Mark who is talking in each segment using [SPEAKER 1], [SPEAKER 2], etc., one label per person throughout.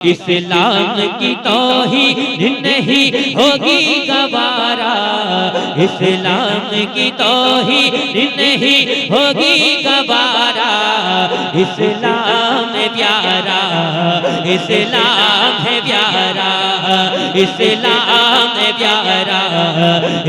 [SPEAKER 1] इस्लाम की तौहीद नहीं होगी गवारा, इस्लाम की तौहीद नहीं होगी गवारा। इस्लाम है प्यारा, इस्लाम है प्यारा, इस्लाम है प्यारा,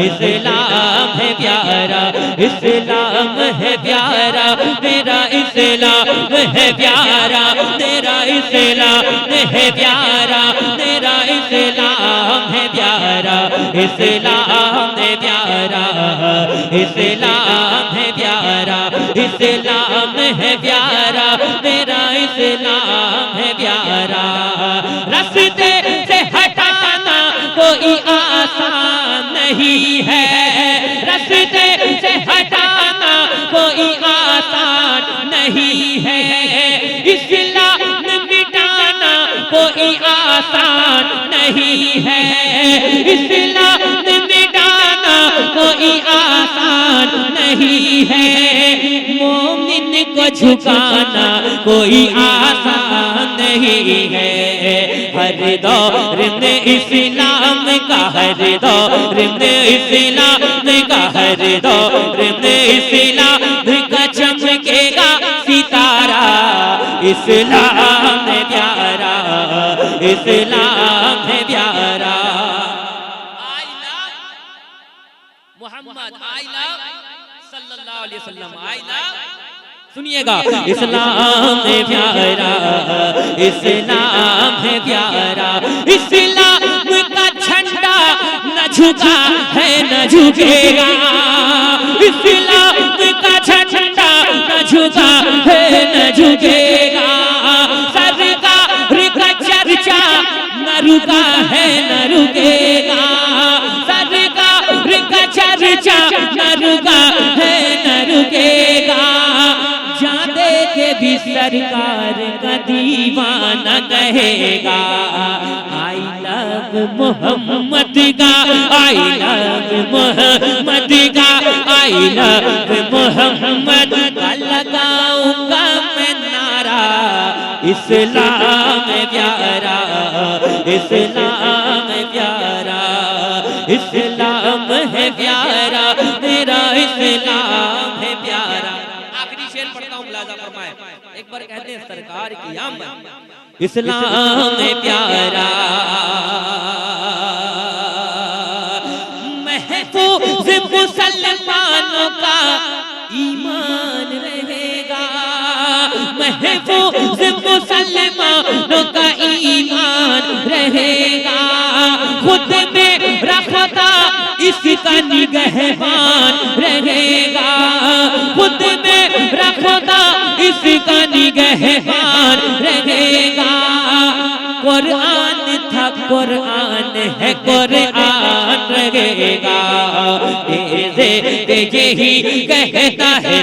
[SPEAKER 1] इस्लाम है प्यारा, इस्लाम है प्यारा, मेरा इस्लाम है प्यारा, तेरा इस्लाम है प्यारा, तेरा इस्लाम है प्यारा, इस्लाम है प्यारा, इस्लाम है प्यारा, इस्लाम है प्यारा, तेरा इस्लाम है प्यारा। रास्ते से हटाना कोई आसान नहीं है, रास्ते से हटाना कोई आसान नहीं है, इस्लाम मिटाना कोई आसान नहीं है, इस्लाम मिटाना कोई आसान नहीं है, मोमिन को झुकाना कोई आसान नहीं है। हर दौर में इस्लाम का, हर दौर में इस्लाम का, हर दौर में इस्लाम का चमकेगा सितारा। इस्लाम है प्यारा, इस्लाम है प्यारा। I love Mohammed, I love सल्लल्लाहु अलैहि वसल्लम, आई लव। सुनिएगा, इस्लाम है प्यारा, इस्लाम है प्यारा, इस्लाम का झंडा न झुका है न झुकेगा, इस्लाम का झंडा न झुका है न झुकेगा, सरकार का चर्चा न रुका है न रुकेगा, सरकार का चर्चा न रुका है न रुकेगा, भी सरकार का दीवाना कहेगा। आई लव मोहम्मद का, आई लव मोहम्मद का, आई लव मोहम्मद का लगाऊंगा मैं नारा। इस्लाम है प्यारा, इस्लाम है प्यारा, इस्लाम है प्यारा, मेरा इस्लाम है प्यारा। शेर पढ़ता हूँ, मुलाजा फरमाए। एक बार कहते हैं सरकार की आमद, इस्लाम है प्यारा, महफूज मुसलमानों का ईमान रहेगा, महफूज मुसलमानों का ईमान रहेगा, खुद में रखता इसका निगहबान रहेगा, खुद में रखता इसका निगहबान रहेगा। कुरान था, कुरान है, कुरान रहेगा, यही कहता है,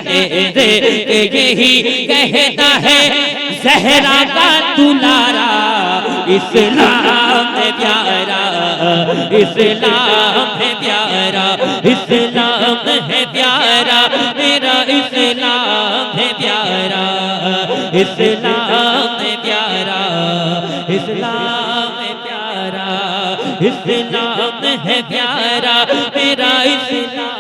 [SPEAKER 1] यही कहता है ज़हरा का दुलारा। इस्लाम है प्यारा, इस्लाम है प्यारा, इस्लाम है प्यारा, मेरा इस्लाम है प्यारा, इस्लाम है प्यारा, इस्लाम है प्यारा, इस्लाम है प्यारा, मेरा इस्लाम